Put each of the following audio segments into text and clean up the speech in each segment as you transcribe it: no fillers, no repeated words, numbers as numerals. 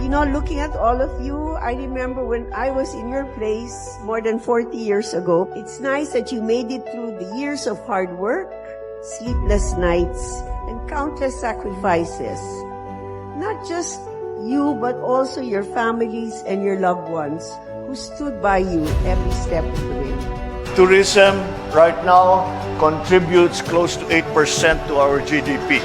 Looking at all of you, I remember when I was in your place more than 40 years ago. It's nice that you made it through the years of hard work, sleepless nights, and countless sacrifices. Not just you, but also your families and your loved ones who stood by you every step of the way. Tourism right now contributes close to 8% to our GDP.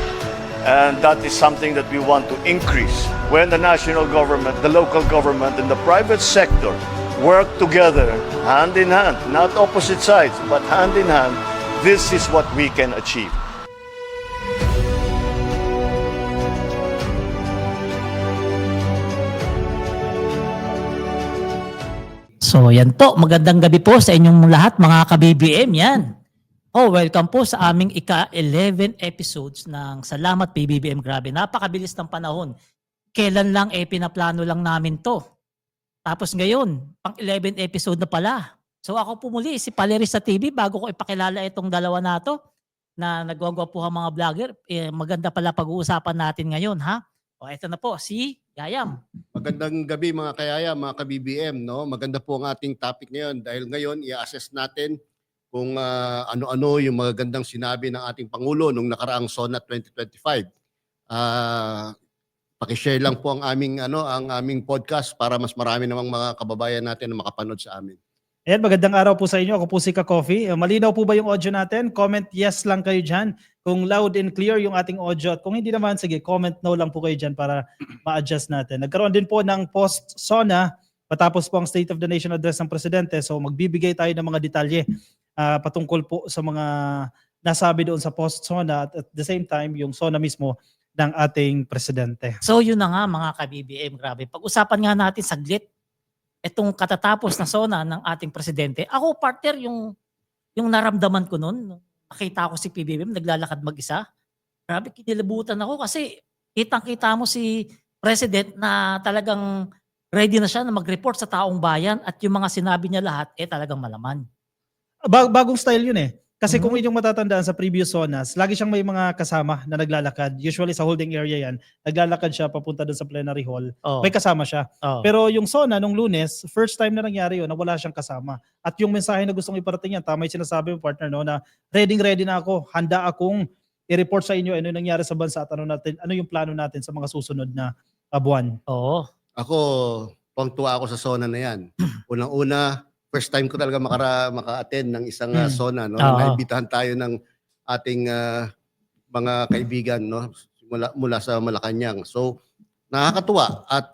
And that is something that we want to increase. When the national government, the local government, and the private sector work together, hand in hand, not opposite sides, but hand in hand, this is what we can achieve. So yan po, magandang gabi po sa inyong lahat mga ka-BBM yan. Oh, welcome po sa aming ika-11 episodes ng Salamat PBBM. Grabe, napakabilis ng panahon. Kailan lang pinaplano lang namin to. Tapos ngayon, pang 11 episode na pala. So ako po muli, si Paleris sa TV, bago ko ipakilala itong dalawa na to, na nagwagwapuhang mga vlogger, maganda pala pag-uusapan natin ngayon, ha? O ito na po, si Yayam. Magandang gabi mga kayaya, mga ka-BBM. No? Maganda po ang ating topic ngayon dahil ngayon i-assess natin kung ano-ano yung magagandang sinabi ng ating Pangulo nung nakaraang SONA 2025. Paki-share lang po ang aming podcast para mas marami namang mga kababayan natin na makapanood sa amin. Ayan, magandang araw po sa inyo. Ako po si Ka-Coffee. Malinaw po ba yung audio natin? Comment yes lang kayo dyan. Kung loud and clear yung ating audio. At kung hindi naman, sige, comment no lang po kayo dyan para ma-adjust natin. Nagkaroon din po ng post-SONA patapos po ang State of the Nation Address ng Presidente. So magbibigay tayo ng mga detalye patungkol po sa mga nasabi doon sa post-SONA at the same time yung SONA mismo ng ating Presidente. So yun na nga mga ka-BBM, grabe. Pag-usapan nga natin saglit itong katatapos na SONA ng ating Presidente. Ako, partner, yung naramdaman ko noon, nakita ko si PBBM, naglalakad mag-isa. Grabe, kinilabutan ako kasi kitang-kita mo si President na talagang ready na siya na mag-report sa taong bayan at yung mga sinabi niya lahat, talagang malaman. Bagong style yun eh. Kasi kung inyong matatandaan sa previous SONAs, lagi siyang may mga kasama na naglalakad. Usually sa holding area yan, naglalakad siya papunta doon sa plenary hall. Oh. May kasama siya. Oh. Pero yung SONA nung Lunes, first time na nangyari yun na wala siyang kasama. At yung mensahe na gustong iparating yan, tama yung sinasabi mo partner, no, na ready na ako, handa akong i-report sa inyo ano yung nangyari sa bansa at ano yung plano natin sa mga susunod na buwan. Oo. Ako, tuwa ako sa SONA na yan. Unang-una, first time ko talaga maka-attend ng isang SONA. No? Naibitahan tayo ng ating mga kaibigan, no? mula sa Malacanang. So, nakakatuwa at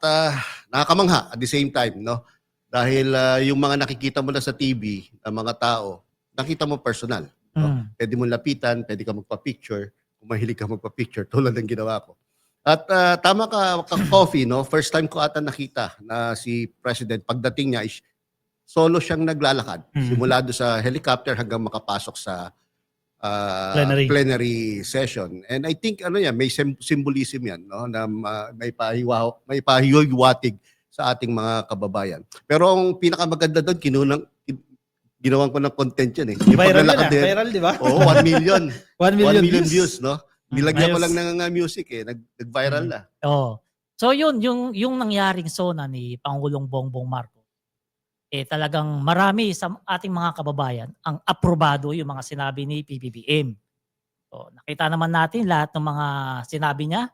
nakakamangha at the same time. No? Dahil yung mga nakikita mo na sa TV, ng mga tao, nakita mo personal. No? Pwede mo lapitan, pwede ka magpa-picture, kung mahilig ka magpa-picture, tulad ng ginawa ko. At tama ka, Coffee, no? First time ko ata nakita na si President, pagdating niya, solo siyang naglalakad. Simula doon sa helicopter hanggang makapasok sa plenary session. And I think may symbolism yan, no? Na may pahiwatig sa ating mga kababayan. Pero ang pinakamaganda doon, ginawan ko ng content yan eh. Viral yun viral di ba? Oo, 1 million. 1 million views, no? Nilagyan ko lang ng music eh. Nag-viral na. Oo. So yun, yung nangyaring SONA ni Pangulong Bongbong Marcos, talagang marami sa ating mga kababayan ang aprobado yung mga sinabi ni PBBM. So, nakita naman natin lahat ng mga sinabi niya,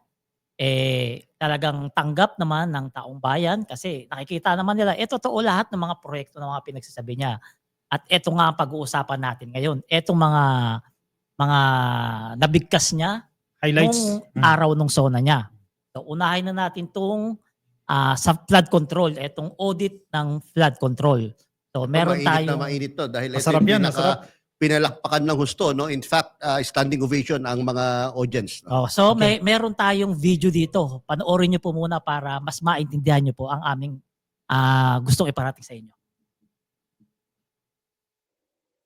talagang tanggap naman ng taong bayan kasi nakikita naman nila, totoo lahat ng mga proyekto ng mga pinagsasabi niya. At ito nga ang pag-uusapan natin ngayon. Etong mga nabigkas niya highlights nung araw nung SONA niya. So, unahin na natin itong sa flood control, itong audit ng flood control. So meron tayong mainit to dahil masarap yan, masarap. Pinalakpakan ng husto, no? In fact, standing ovation ang mga audience. No? So meron tayong video dito. Panoorin niyo po muna para mas maintindihan niyo po ang aming gustong iparating sa inyo.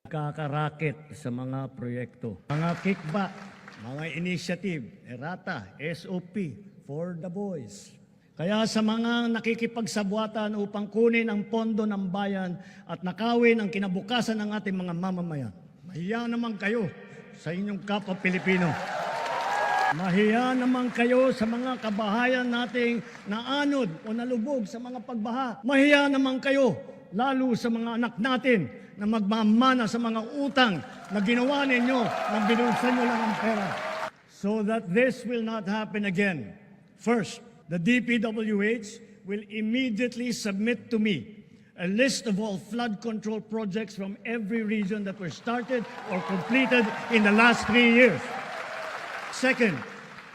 Kakaraket sa mga proyekto, mga kickback, mga initiative, errata, SOP for the boys. Kaya sa mga nakikipagsabuatan upang kunin ang pondo ng bayan at nakawin ang kinabukasan ng ating mga mamamayan, mahiya naman kayo sa inyong kapwa Pilipino. Mahiya naman kayo sa mga kabahayan nating naanod o nalubog sa mga pagbaha. Mahiya naman kayo, lalo sa mga anak natin na magmamana sa mga utang na ginawa ninyo na binulsan nyo lang ang pera. So that this will not happen again. First, the DPWH will immediately submit to me a list of all flood control projects from every region that were started or completed in the last 3 years. Second,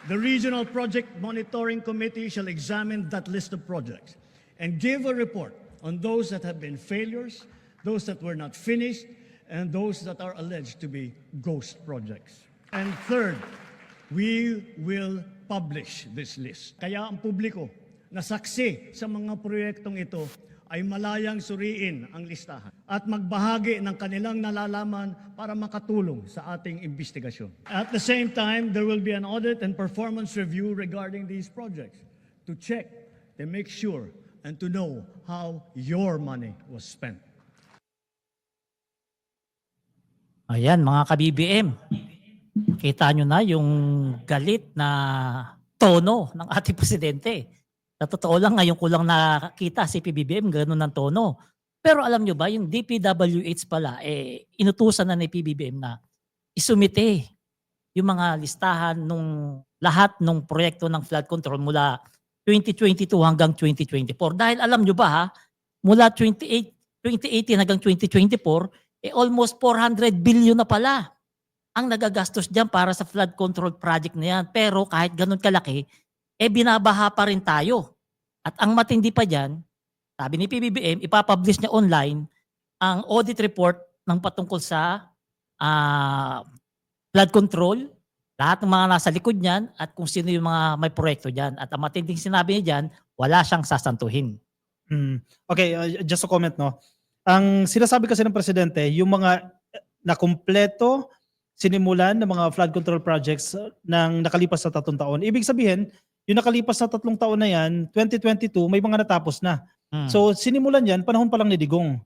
the Regional Project Monitoring Committee shall examine that list of projects and give a report on those that have been failures, those that were not finished, and those that are alleged to be ghost projects. And third, we will publish this list. Kaya ang publiko na saksi sa mga proyektong ito ay malayang suriin ang listahan at magbahagi ng kanilang nalalaman para makatulong sa ating investigasyon. At the same time, there will be an audit and performance review regarding these projects to check, to make sure, and to know how your money was spent. Ayan, mga ka-BBM. Kita nyo na yung galit na tono ng ating presidente. Sa totoo lang, ngayon ko lang nakakita si PBBM, ganun ng tono. Pero alam nyo ba, yung DPWH pala, inutusan na ni PBBM na isumite yung mga listahan nung lahat ng proyekto ng flood control mula 2022 hanggang 2024. Dahil alam nyo ba ha, mula 2018 hanggang 2024, almost 400 billion na pala ang nagagastos dyan para sa flood control project na yan. Pero kahit ganun kalaki, binabaha pa rin tayo. At ang matindi pa dyan, sabi ni PBBM, ipapublish niya online ang audit report ng patungkol sa flood control, lahat ng mga nasa likod niyan, at kung sino yung mga may proyekto dyan. At ang matinding sinabi niya dyan, wala siyang sasantuhin. Okay, just a comment, no? Ang sinasabi kasi ng presidente, yung mga nakumpleto, sinimulan ng mga flood control projects ng nakalipas na 3 taon. Ibig sabihin, yung nakalipas na 3 taon na yan, 2022, may mga natapos na. So sinimulan yan, panahon pa lang ni Digong.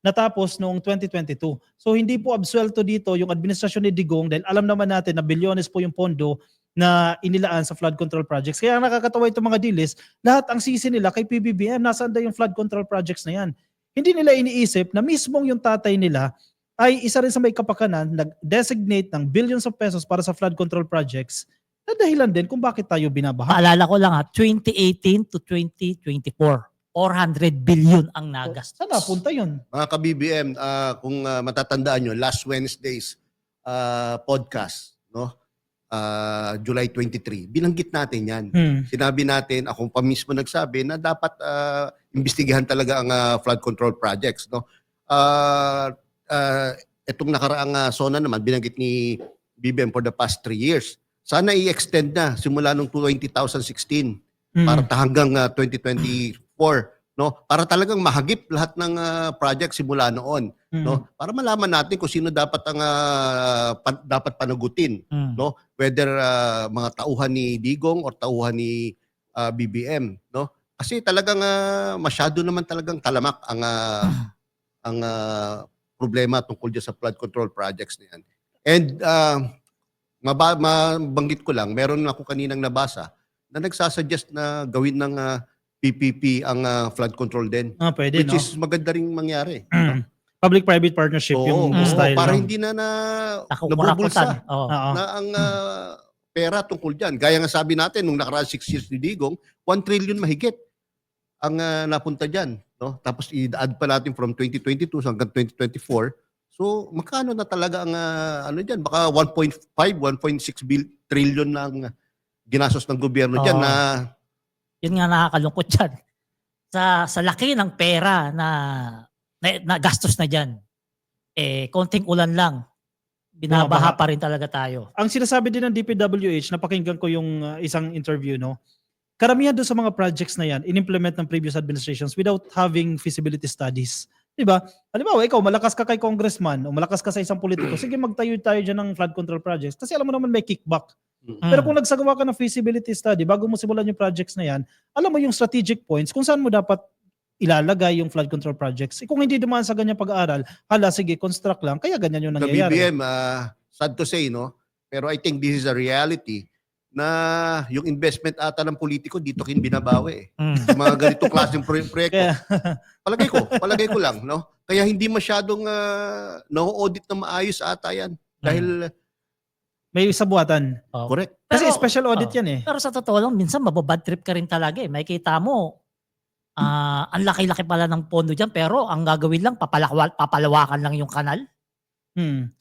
Natapos noong 2022. So hindi po absuelto dito yung administrasyon ni Digong dahil alam naman natin na bilyones po yung pondo na inilaan sa flood control projects. Kaya nakakatawa itong mga dilis, lahat ang sisi nila kay PBBM, nasaan daw yung flood control projects na yan. Hindi nila iniisip na mismong yung tatay nila ay isa rin sa may kapakanan, nag-designate ng billions of pesos para sa flood control projects na dahilan din kung bakit tayo binabaha. Paalala ko lang 2018 to 2024, 400 billion ang nagastos. Saan napunta yun? Mga ka-BBM, kung matatandaan nyo, last Wednesday's podcast, no? July 23, binanggit natin yan. Sinabi natin, ako pa mismo nagsabi na dapat imbestigahan talaga ang flood control projects. No? Itong nakaraang SONA naman, binanggit ni BBM for the past 3 years. Sana i-extend na simula nung 2016 para hanggang 2024. No? Para talagang mahagip lahat ng project simula noon. No? Para malaman natin kung sino dapat ang dapat panagutin. No? Whether mga tauhan ni Digong or tauhan ni BBM. No? Kasi talagang masyado naman talagang talamak ang problema tungkol dyan sa flood control projects na yan. And mabanggit ko lang, meron ako kaninang nabasa na nagsasuggest na gawin ng PPP ang flood control din. Pwede, which no? is maganda ring mangyari. Public-private partnership yung style. Para no? hindi na Nakukurakutan. nabubulsa Oo. na ang pera tungkol dyan. Gaya nga sabi natin, nung nakaraan 6 years ni Digong, 1 trillion mahigit ang napunta dyan. No? Tapos i-add pa natin from 2022 hanggang 2024. So magkano na talaga ang ano dyan? Baka 1.5, 1.6 trillion na ang ginastos ng gobyerno dyan na Yun nga nakakalungkot dyan. Sa laki ng pera na gastos na dyan, konting ulan lang, binabaha pa rin talaga tayo. Ang sinasabi din ng DPWH, napakinggan ko yung isang interview, no? Karamihan doon sa mga projects na yan, in-implement ng previous administrations without having feasibility studies. Diba? Halimbawa, ikaw, malakas ka kay congressman o malakas ka sa isang politiko, sige magtayo tayo dyan ng flood control projects kasi alam mo naman may kickback. Pero kung nagsagawa ka ng feasibility study, bago mo simulan yung projects na yan, alam mo yung strategic points kung saan mo dapat ilalagay yung flood control projects. Kung hindi dumaan sa ganyan pag-aaral, sige, construct lang, kaya ganyan yung the nangyayari. BBM, sad to say, no? Pero I think this is a reality na yung investment ata ng politiko dito kin binabawi. Mm. Yung mga ganitong klaseng proyekto. Kaya, Palagay ko lang, no? Kaya hindi masyadong na-audit na maayos ata yan. Dahil, may sabuatan. Oh. correct. Kasi Pero- special audit oh. yan eh. Pero sa totoo lang, minsan mababad trip ka rin talaga eh. May kita mo, ang laki-laki pala ng pondo dyan, pero ang gagawin lang, papalawakan lang yung kanal.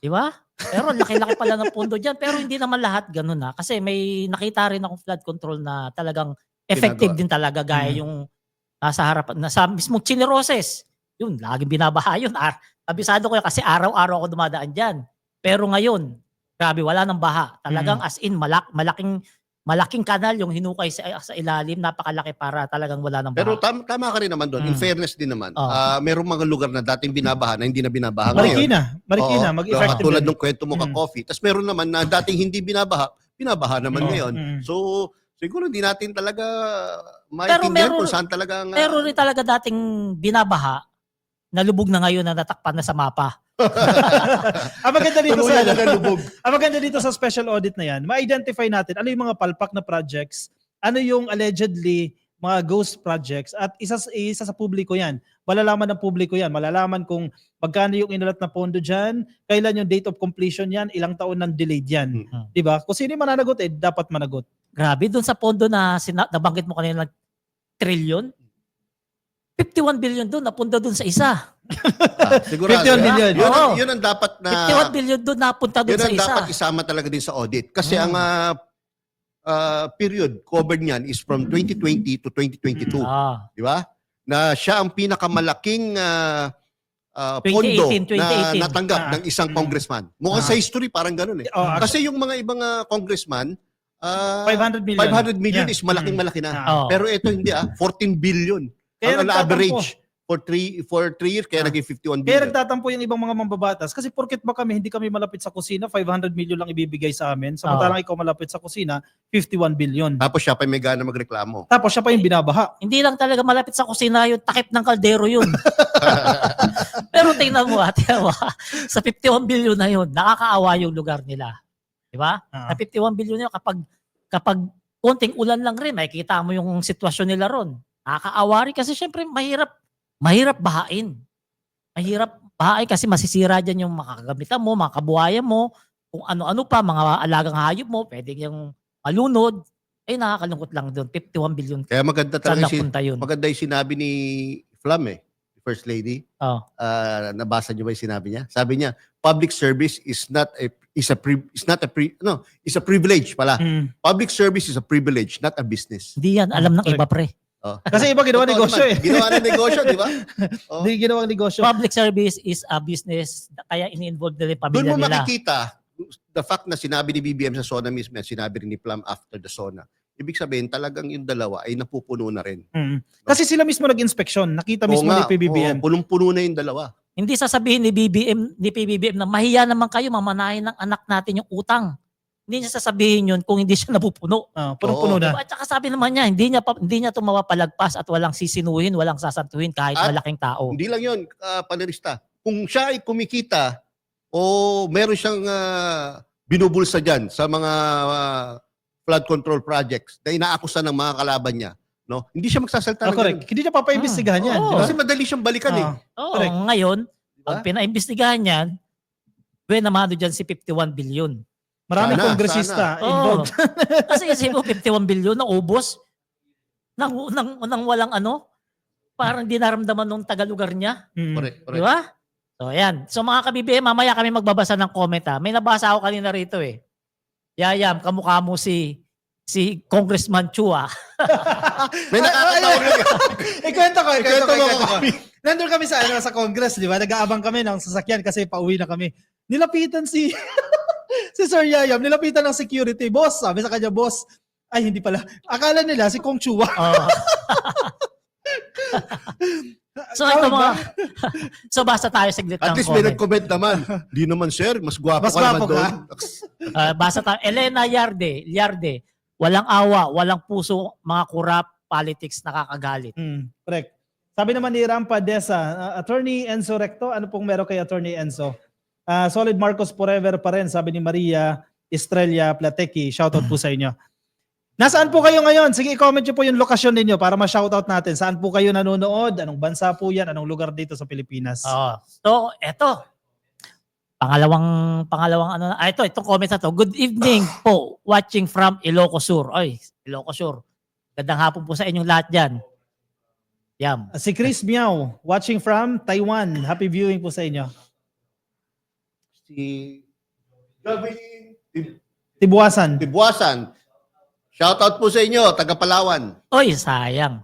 Di ba? Pero ang laki-laki pala ng pondo dyan. Pero hindi naman lahat ganun ha. Kasi may nakita rin akong flood control na talagang effective Ginagawa. din talaga. Gaya yung nasa harapan, nasa mismong Chineroses. Yun, laging binabaha yun. Abisado ko yun kasi araw-araw ako dumadaan dyan. Pero ngayon, grabe, wala nang baha. Talagang as in, malaking kanal yung hinukay sa ilalim. Napakalaki para talagang wala nang baha. Pero tama ka rin naman doon. In fairness din naman. Merong mga lugar na dating binabaha na hindi na binabaha ngayon. Marikina, Oo, mag-effective tulad din. ng kwento mo ka-coffee. Tapos meron naman na dating hindi binabaha naman ngayon. So, siguro hindi natin talaga maintindihan kung saan talaga Pero rin talaga dating binabaha, nalubog na ngayon na natakpan na sa mapa. Ang maganda dito tuluyan na nalubog. ang maganda dito sa special audit na yan, ma-identify natin ano yung mga palpak na projects, ano yung allegedly mga ghost projects, at isa sa publiko yan. Malalaman ng publiko yan. Malalaman kung magkano yung inalat na pondo dyan, kailan yung date of completion yan, ilang taon nang delayed yan. Diba? Kung sino yung mananagot, dapat managot. Grabe, doon sa pondo na nabanggit mo kanina, trillion, 51 billion doon, napunta doon sa isa. Sigurado. 51 million. Yun ang dapat na 51 billion doon, napunta doon yun sa ang isa. dapat isama talaga din sa audit. Kasi ang period covered niyan is from 2020 to 2022. Di ba? Na siya ang pinakamalaking pondo 2018. na natanggap ng isang congressman. Mukhang sa history parang ganun eh. Kasi yung mga ibang congressman, 500 million. 500 million Yeah. is malaking-malaki na. Oo. Pero ito hindi 14 billion. Kaya Ang nagtatampo. average for 3 years kaya naging 51 Kaya billion. nagtatampo yung ibang mga mambabatas kasi porket ba hindi kami malapit sa kusina, 500 million lang ibibigay sa amin. Samantalang ikaw malapit sa kusina, 51 billion. Tapos siya pa may gana magreklamo. Tapos siya pa yung binabaha. Hindi lang talaga malapit sa kusina yun, takip ng kaldero yun. Pero tingnan mo, sa 51 billion na yun, nakakaawa yung lugar nila. Di ba? Sa 51 billion na yun, kapag konting ulan lang rin, makikita mo yung sitwasyon nila ron. Nakakaawa rin kasi syempre mahirap bahain. Mahirap bahain kasi masisira dyan yung makakagamitan mo, mga kabuhayan mo, kung ano-ano pa, mga alagang hayop mo, pwede yung malunod. Nakakalungkot lang doon. 51 billion. Kaya maganda Saan talaga napunta yun? maganda yung sinabi ni Flam First Lady. Oh. Nabasa niyo ba yung sinabi niya? Sabi niya, public service is a privilege pala. Public service is a privilege, not a business. Hindi yan. Alam ng iba, pre. Kasi iba ginawa Totoo negosyo naman. Ginawa ng negosyo, di ba? Hindi ginawang negosyo. Public service is a business, kaya ini-involve nila yung Doon pamilya mo nila. makikita the fact na sinabi ni BBM sa SONA mismo, sinabi rin ni Plum after the SONA. Ibig sabihin, talagang yung dalawa ay napupuno na rin. Kasi sila mismo nag-inspeksyon. Nakita mismo ni PBBM. Punong-puno na yung dalawa. Hindi sasabihin ni PBBM na mahiya naman kayo, mamanahin ng anak natin yung utang. Hindi niya sasabihin yun kung hindi siya napupuno. Punong-puno na. At saka sabi naman niya, hindi niya ito mapapalagpas at walang sisinuhin, walang sasantuhin kahit At malaking tao. Hindi lang yun, panelista. Kung siya ay kumikita o meron siyang binubulsa dyan sa mga flood control projects na inaakusan ng mga kalaban niya, no? Hindi siya magsasalta ng Correct. ganun. Hindi niya papaimbestigahan yan. Oo. di ba? Kasi madali siyang balikan eh. Oo, correct. ngayon, Diba? pag pinaimbestigahan yan, namano dyan si 51 billion. Maraming Sana, kongresista Oo. involved. Kasi isipin mo, 51 billion na ubos nang walang ano, parang di naramdaman nung taga-lugar niya. Correct. Di ba? So, ayan. So, mga ka-BBM, mamaya kami magbabasa ng comment ha. May nabasa ako kanina rito eh. Yayam, kamukha mo si Congressman Chua. May nakakatawa lang. Ikwento ko. kami. Nandun kami sa Congress, di ba? Nag-aabang kami ng sasakyan kasi pauwi na kami. Nilapitan si Sir Yayam, nilapitan ng security. Boss, sabi sa kanya, boss. Ay, hindi pala. Akala nila si Kong Chua. So, ito mga... so, basa tayo saglit At ng least may comment. nag-comment naman. Di naman sir, mas gwapo Mas ka naman gwapo ka. doon. Basa tayo. Elena Yarde. Walang awa, walang puso, mga kurap, politics, nakakagalit. Correct. Sabi naman ni Rampa Desa, Attorney Enzo Recto, ano pong meron kay Attorney Enzo? Solid Marcos forever pa rin, sabi ni Maria Estrella Plateki. Shoutout po sa inyo. Nasaan po kayo ngayon? Sige, i-comment nyo po yung lokasyon ninyo para ma-shoutout natin. Saan po kayo nanonood? Anong bansa po yan? Anong lugar dito sa Pilipinas? So, eto. Pangalawang itong comment na to. Good evening po. Watching from Ilocos Sur. Oy, Ilocos Sur. Gandang hapon po sa inyong lahat dyan. Yam. Si Chris Miao, watching from Taiwan. Happy viewing po sa inyo. Si Tibuasan. Tibuasan. Shoutout po sa inyo, taga Palawan. Oy, sayang.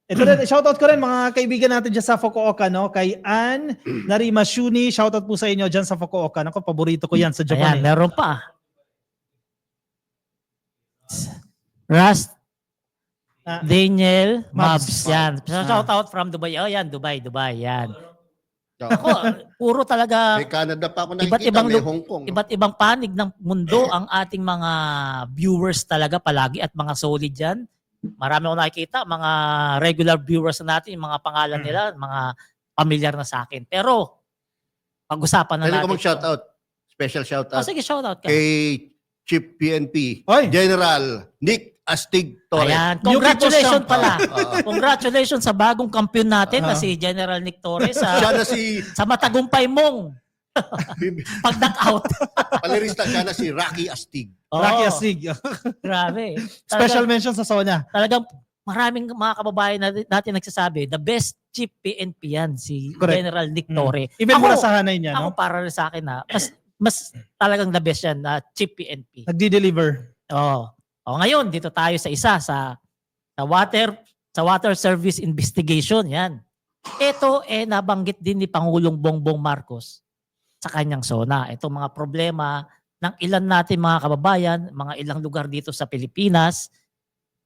Ito rin, shoutout ko rin mga kaibigan natin dyan sa Fukuoka, no? Kay Ann Narimashuni, shoutout po sa inyo dyan sa Fukuoka. Ako, paborito ko yan sa Japan. Ayan, meron pa. Rust Daniel Mabs. Yan. Shout out from Dubai. Oh, yan. Dubai. Yan. Ako, puro talaga May Canada pa ako iba't nakikita, ibang may Hong Kong. iba't ibang panig ng mundo ang ating mga viewers talaga palagi at mga solid yan. Marami akong nakikita, mga regular viewers na natin, yung mga pangalan nila, mga familiar na sa akin. Pero, pag-usapan na Pwede natin. ko mag-shoutout. Special shoutout. Sige, shoutout ka. Kay Chief PNP, Oy. General Nick Astig Torres. Ayan. New Congratulations People's pala. Oo. Congratulations sa bagong kampiyon natin na si General Nick Torres Siya na si sa matagumpay mong pag-knock-out. Palerista, siya na si Rocky Astig. Rocky Astig. Grabe. Special mention sa Sonia. Talagang maraming mga kababayan natin nagsasabi, the best chief PNP yan, si Correct. General Nick Torres. Even Ako- mula sa hanay niya, Ako no? para rin sa akin mas talagang the best yan na chief PNP. Nagdi-deliver. Oh. Ngayon dito tayo sa water service investigation yan. Ito nabanggit din ni Pangulong Bongbong Marcos sa kanyang SONA. Itong mga problema ng ilan natin mga kababayan, mga ilang lugar dito sa Pilipinas,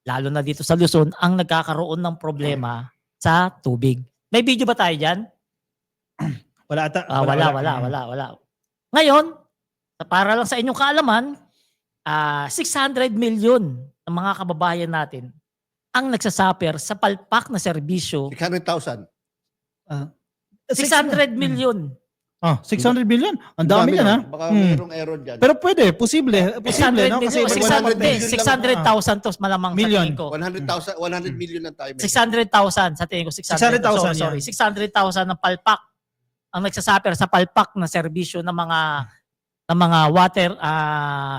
lalo na dito sa Luzon, ang nagkakaroon ng problema sa tubig. May video ba tayo dyan? Wala ata. Wala. Ngayon, para lang sa inyong kaalaman, 600 million ng mga kababayan natin ang nagsasuffer sa palpak na serbisyo. 600,000. 600 million. 600 billion? Ang dami yan, ha? Baka mayroong error dyan. Pero pwede, posible, 600 no? Kasi million. 100 600,000 to malamang Million. sa tingin ko. 100 million na tayo. 600,000 sa tingin ko. 600,000. 600,000 Sorry. 600,000 ng palpak ang nagsasuffer sa palpak na serbisyo ng mga water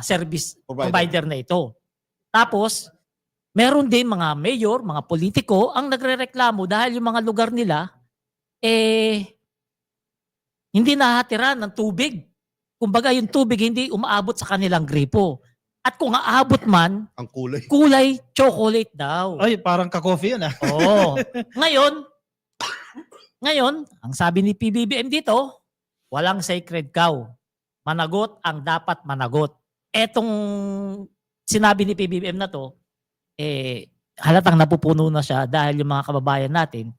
service provider na ito. Tapos, meron din mga mayor, mga politiko ang nagrereklamo dahil yung mga lugar nila hindi nahatiran ng tubig. Kumbaga yung tubig hindi umaabot sa kanilang gripo. At kung aabot man, Ang kulay. kulay chocolate daw. Ay, parang ka-coffee yan, ha? Oo. Ngayon, ang sabi ni PBBM dito, walang sacred cow. Managot ang dapat managot. Etong sinabi ni PBBM na to, halatang napupuno na siya dahil yung mga kababayan natin,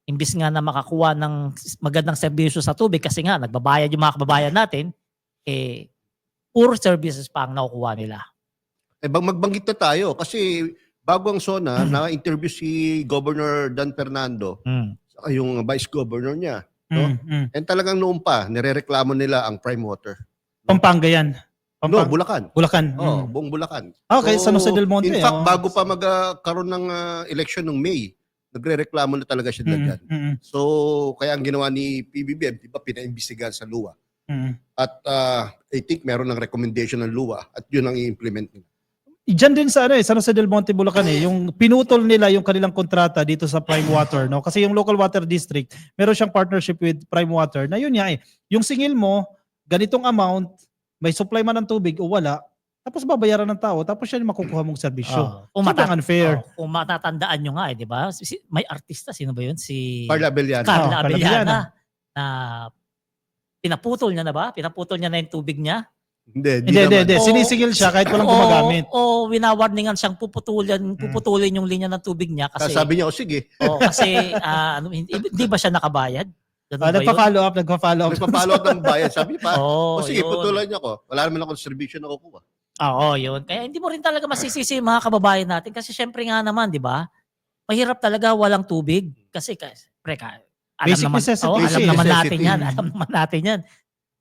imbis nga na makakuha ng magandang serbisyo sa tubig kasi nga nagbabayad yung mga kababayan natin, poor services pa ang nakukuha nila. Magbanggit na tayo kasi bago ang SONA, na-interview si Governor Dan Fernando, saka yung Vice Governor niya. No? And talagang noon pa, nirereklamo nila ang prime water. Pampanga yan. No, Bulacan. Bulacan. Oh, buong Bulacan. Okay, San Jose del Monte. In fact, bago pa magkaroon ng election ng May, nagrereklamo na talaga siya dyan. So, kaya ang ginawa ni PBBM, di ba, pinaimbestigahan sa LUA. At I think meron ng recommendation ng LUA at yun ang i-implement nila. Diyan din sa San Jose del Monte, Bulacan yung pinutol nila yung kanilang kontrata dito sa Prime Water, no? Kasi yung local water district, meron siyang partnership with Prime Water. Na yun nga yung singil mo, ganitong amount, may supply man ng tubig o wala, tapos babayaran ng tao, tapos siya yung makukuha mong serbisyo. Sobrang unfair. Kung matatandaan nyo nga, di ba? May artista, sino ba yun? Si Carla Abellana. Carla Carla Abellana. Na pinaputol niya na ba? Pinaputol niya na yung tubig niya? Hindi. Hindi. Sinisingil siya kahit walang gumagamit. O winawarningan siyang puputulin yung linya ng tubig niya kasi Sabi niya, sige. kasi hindi ba siya nakabayad? Ganun ba yun? Nagpa-follow up. Nagpapalo up ng bayan. Sabi pa, sige, yun. putulan niya ko. Wala naman akong servisyo na kukuha. Oo, yun. Kaya hindi mo rin talaga masisisi yung mga kababayan natin kasi syempre nga naman, di ba? Mahirap talaga walang tubig kasi alam Basic naman, necessity. alam naman natin Necessity. yan. Alam naman natin yan.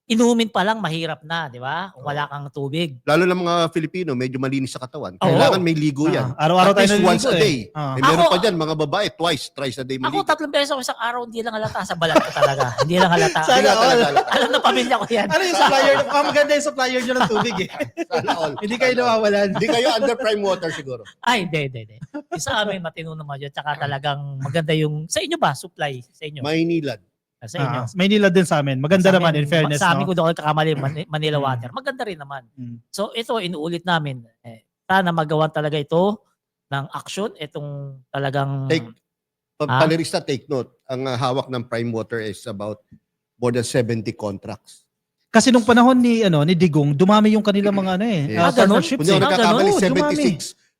inumin pa lang mahirap na, di ba? Kung wala kang tubig. Lalo na mga Filipino, medyo malinis sa katawan. Oo. Kailangan may ligo yan. Araw-araw At tayo least once naliligo a day. Ah. Meron Ako- pa dyan, mga babae, thrice a day Ako maligo. 3 beses ako isang araw, hindi lang halata sa balat ko talaga. Hindi lang halata. Sana Hindi all. talaga. Alam na pamilya ko yan. Ano yung supplier? Maganda yung supplier nyo ng tubig eh. Sana all. Hindi kayo nawawalan. Hindi kayo under prime water siguro. Ay, hindi. Yung sa amin, matino naman yun. Tsaka talagang maganda yung, sa inyo ba, supply? Sa inyo? Maynilad. Sa inyo? Maynila din sa amin. Maganda Sa naman amin, in fairness. Sa amin no? kung doon kakamali, Manila Water. Maganda rin naman. Mm. So ito, inuulit namin. Sana magawan talaga ito ng action. Itong talagang... Palerista, take note. Ang hawak ng prime water is about more than 70 contracts. Kasi nung panahon ni Digong, dumami yung kanilang mga Yes. partnerships. Kung di ako nagkakamali, Oo, dumami.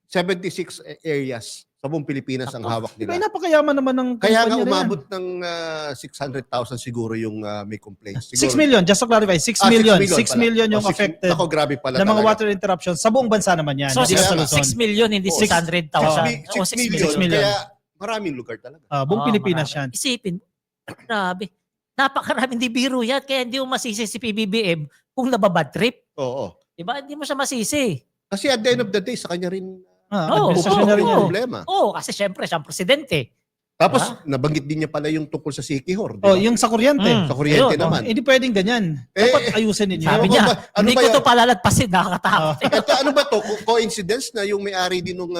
76 areas sa buong Pilipinas ang hawak Diba, nila. napakayaman naman ng Kaya nga kumpanya na yan. umabot ng 600,000 siguro yung may complaints. 6 million, just to clarify, 6 million. 6 million yung affected Ako, grabe pala ng mga talaga. water interruptions sa buong bansa naman yan. So, Hindi six- sa Luzon. 6 million, hindi 600,000. 6 O, 6 million. 6 million. Kaya maraming lugar talaga. Buong Oo, Pilipinas marami. yan. Isipin, grabe. Napakaraming di biro yan. Kaya hindi mo masisi si PBBM kung nababad trip. Oo. Diba? Hindi mo siya masisi. Kasi at the end of the day, sa kanya rin Oo, Administrasyon oo, na rin oo. yan. problema. Oo, kasi syempre, siyang presidente. Tapos, nabanggit din niya pala yung tungkol sa Sikihor. Oh, yung sa kuryente. Mm. Sa kuryente Ayun, naman. Hindi pwedeng ganyan. Dapat ayusin ninyo. Sabi Ewan ko niya, ba, ano hindi ba ko yun? to palalatpasin, nakakatakot. Ito, ano ba to? Coincidence na yung may-ari din nung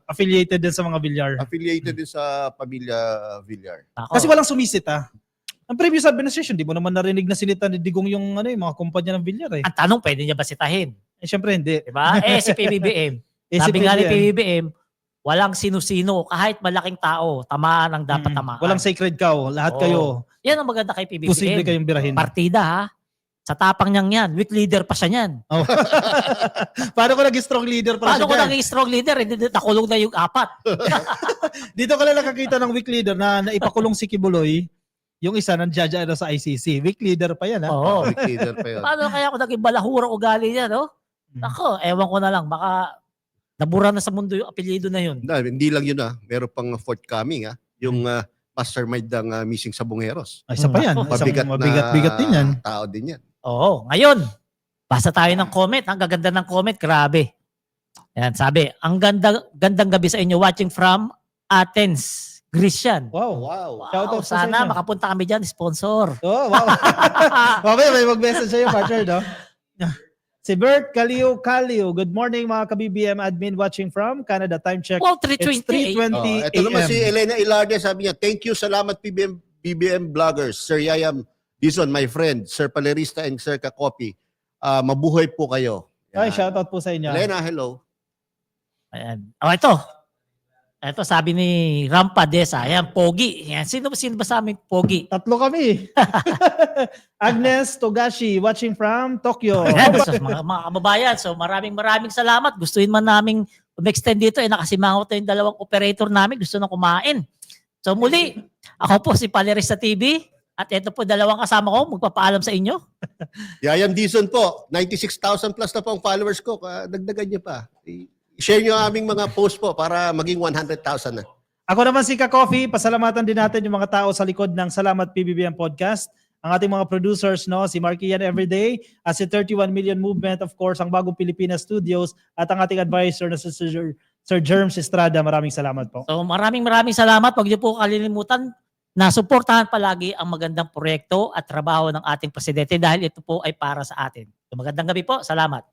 Affiliated din sa mga bilyar. affiliated din sa pamilya Villar. Ako. Kasi walang sumisita. Ang previous administration, di mo naman narinig na sinita ni Digong yung mga kumpanya ng bilyar eh. Ang tanong, pwede niya ba sitahin? Syempre hindi. Diba? Si PBBM. Eh, Sabi si nga ni PBBM, PBBM, walang sino-sino, kahit malaking tao, tamaan ang dapat tamaan. Walang sacred cow. Lahat Oo. kayo. Yan ang maganda kay PBBM. Posible kayong birahin. Partida ha. Sa tapang niyang yan. Weak leader pa siya niyan. Oh. Paano ko naging strong leader para Paano ko siya dyan? naging strong leader? Hindi nakulong na yung 4. Dito ka lang nakakita ng weak leader na naipakulong si Kibuloy. Yung isa nandiyan sa ICC. Weak leader pa yan ha. Oo. Public leader pa yun. Paano kaya ako naging balahura ugali niya, no? Ako, ewan ko na lang. Baka nabura na sa mundo yung apelyido na yun. Hindi lang yun Meron pang forthcoming Yung mastermind ng Missing Sabongeros. Ay, isa pa yan. Mabigat Mabigat din yan. tao din yan. Oo. Ngayon, basa tayo ng comment. Ang gaganda ng comment, grabe. Yan, sabi, ang gandang gabi sa inyo watching from Athens, Greece yan. Wow. Wow. Shoutout po sa Sana inyo. makapunta kami dyan, sponsor. Oh, wow. Mamaya may mag-message sa'yo, partner, no? Si Bert Calio. Good morning, mga ka-BBM admin watching from Canada. Time check. Wow, It's 3:20. 3:20 Ito naman AM. si Elena Ilarde, sabi niya, thank you, salamat BBM vloggers. Sir Yayam Dizon, my friend, Sir Palerista and Sir Kakopi. Mabuhay po kayo. Ay, Yan. shoutout po sa inyo. Elena, hello. Ayan. Oh, ito. Ito sabi ni Rampa Desa. Ayan, Pogi. Ayan. Sino ba sa amin Pogi? Tatlo kami. Agnes Togashi watching from Tokyo. Ayan, so, mga kababayan. So maraming salamat. Gustuin man naming umextend dito. Nakasimangot na yung dalawang operator namin. Gusto na kumain. So muli, ako po si Palerista TV. At ito po dalawang kasama ko. Magpapaalam sa inyo. Yayam Dizon po, 96,000 plus na po ang followers ko. Dagdagan niyo pa. I-share niyo ang aming mga post po para maging 100,000 na. Ako naman si Ka-Coffee. Pasalamatan din natin yung mga tao sa likod ng Salamat PBBM Podcast. Ang ating mga producers, no, si Markian Everyday, at si 31 Million Movement, of course, ang Bagong Pilipinas Studios, at ang ating advisor na si Sir Germs Estrada. Maraming salamat po. So maraming salamat. Huwag niyo po kalilimutan na suportahan palagi ang magandang proyekto at trabaho ng ating presidente dahil ito po ay para sa atin. So, magandang gabi po. Salamat.